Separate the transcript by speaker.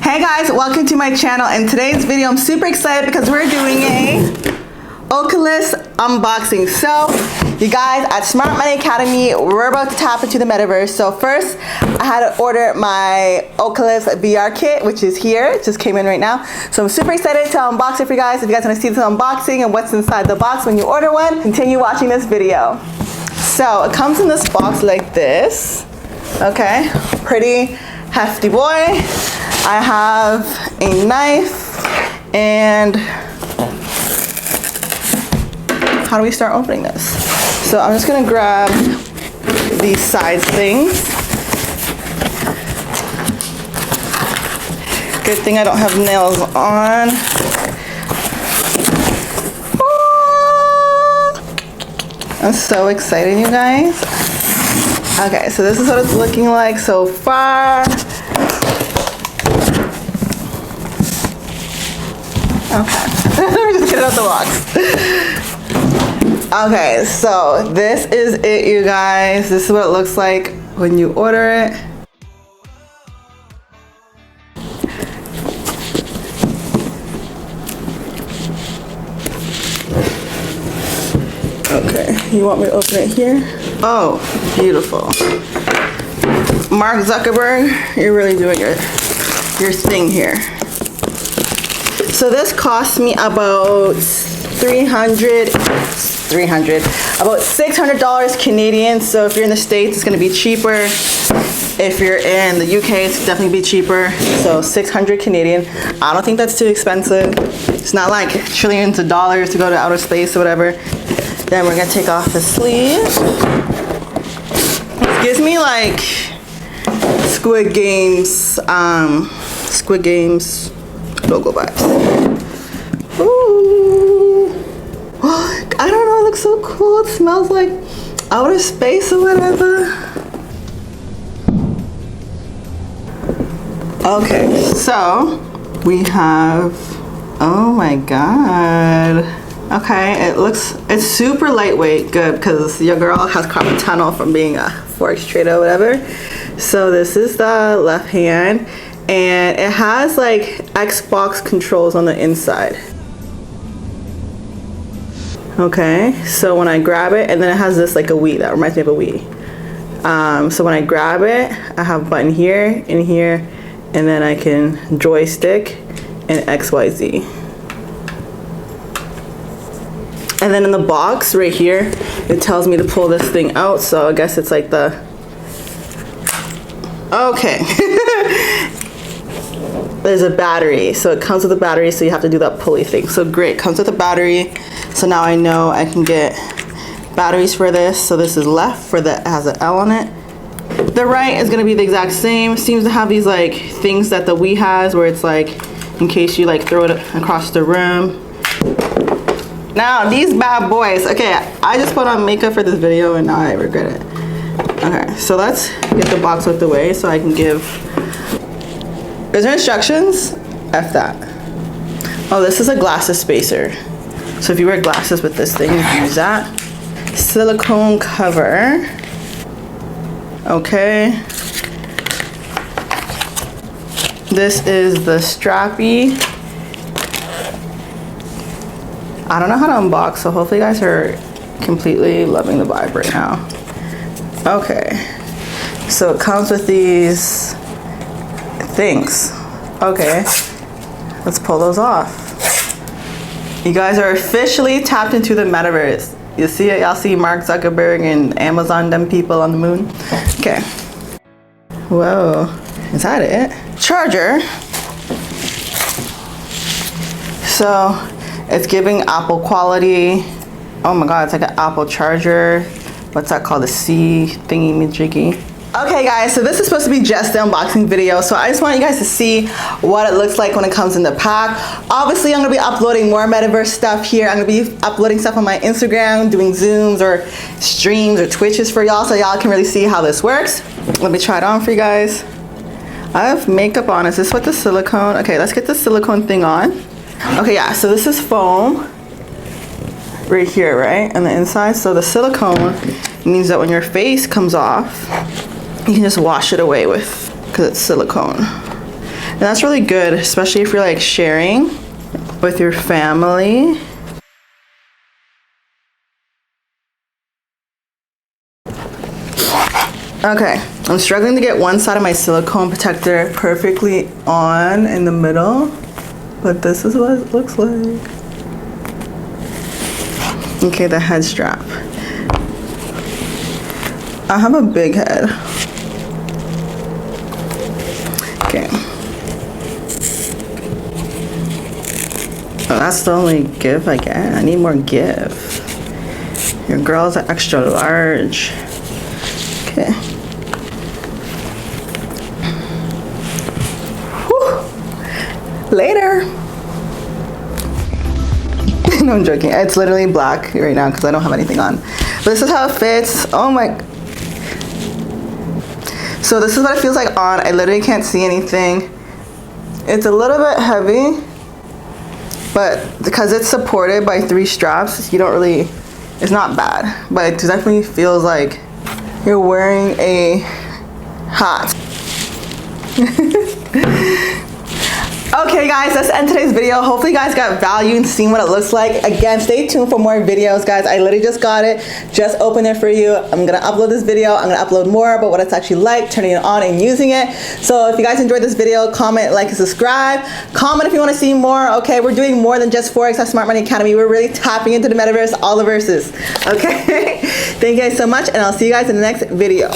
Speaker 1: Hey guys, welcome to my channel. In today's video, I'm super excited because we're doing a Oculus unboxing. So, you guys, at Smart Money Academy, we're about to tap into the metaverse. So first, I had to order my Oculus VR kit, which is here. It just came in right now. So I'm super excited to unbox it for you guys. If you guys want to see this unboxing and what's inside the box when you order one, continue watching this video. So it comes in this box like this. Okay, pretty hefty boy. I have a knife and how do we start opening this? So I'm just gonna grab these side things. Good thing I don't have nails on. I'm so excited, you guys. Okay, so this is what it's looking like so far. Okay, let me just get it out the box. Okay, so this is it, you guys. This is what it looks like when you order it. Okay, you want me to open it here? Oh, beautiful. Mark Zuckerberg, you're really doing your thing here. So this cost me about about $600 Canadian. So if you're in the States, it's gonna be cheaper. If you're in the UK, it's definitely be cheaper. So 600 Canadian. I don't think that's too expensive. It's not like trillions of dollars to go to outer space or whatever. Then we're gonna take off the sleeve. It gives me like Squid Games logo vibes. Ooh. I don't know, it looks so cool. It smells like outer space or whatever. Okay, so we have, oh my God. Okay, it's super lightweight, good, because your girl has carpal tunnel from being a Forex trader or whatever. So this is the left hand, and it has like Xbox controls on the inside. Okay, so when I grab it, and then it has this like a Wii, that reminds me of a Wii. So when I grab it, I have a button here, and here, and then I can joystick and XYZ. And then in the box right here, it tells me to pull this thing out. So I guess it's like the, okay. There's a battery. So it comes with a battery, so you have to do that pulley thing. So great, comes with a battery. So now I know I can get batteries for this. So this is left for the, it has an L on it. The right is gonna be the exact same. Seems to have these like things that the Wii has where it's like, in case you like throw it across the room. Now these bad boys, okay, I just put on makeup for this video and now I regret it. Okay, so let's get the box out the way so I can give, is there instructions? F that. Oh, this is a glasses spacer. So if you wear glasses with this thing, you can use that. Silicone cover. Okay. This is the strappy. I don't know how to unbox, so hopefully you guys are completely loving the vibe right now. Okay, so it comes with these things. Okay, let's pull those off. You guys are officially tapped into the metaverse. You see it? Y'all see Mark Zuckerberg and Amazon, them people on the moon? Okay. Whoa, is that it? Charger. So, it's giving Apple quality. Oh my God, it's like an Apple charger. What's that called? The C thingy majiggy. Okay guys, so this is supposed to be just the unboxing video. So I just want you guys to see what it looks like when it comes in the pack. Obviously, I'm gonna be uploading more metaverse stuff here. I'm gonna be uploading stuff on my Instagram, doing Zooms or streams or Twitches for y'all so y'all can really see how this works. Let me try it on for you guys. I have makeup on. Is this what the silicone? Okay, let's get the silicone thing on. Okay, yeah, so this is foam right here, right? On the inside. So the silicone means that when your face comes off, you can just wash it away with, because it's silicone. And that's really good, especially if you're like sharing with your family. Okay, I'm struggling to get one side of my silicone protector perfectly on in the middle, but this is what it looks like. Okay, the head strap. I have a big head. Okay. Oh, that's the only give I get. I need more give. Your girl's are extra large. Okay. Whew. Later. No, I'm joking. It's literally black right now because I don't have anything on. But this is how it fits. Oh my. So this is what it feels like on. I literally can't see anything. It's a little bit heavy, but because it's supported by 3 straps, you don't really, it's not bad. But it definitely feels like you're wearing a hat. Okay guys, that's the end of today's video. Hopefully you guys got value in seeing what it looks like. Again, stay tuned for more videos, guys. I literally just got it, just opened it for you. I'm gonna upload this video. I'm gonna upload more about what it's actually like, turning it on and using it. So if you guys enjoyed this video, comment, like, and subscribe. Comment if you wanna see more, okay? We're doing more than just Forex at Smart Money Academy. We're really tapping into the metaverse, all the verses, okay? Thank you guys so much, and I'll see you guys in the next video.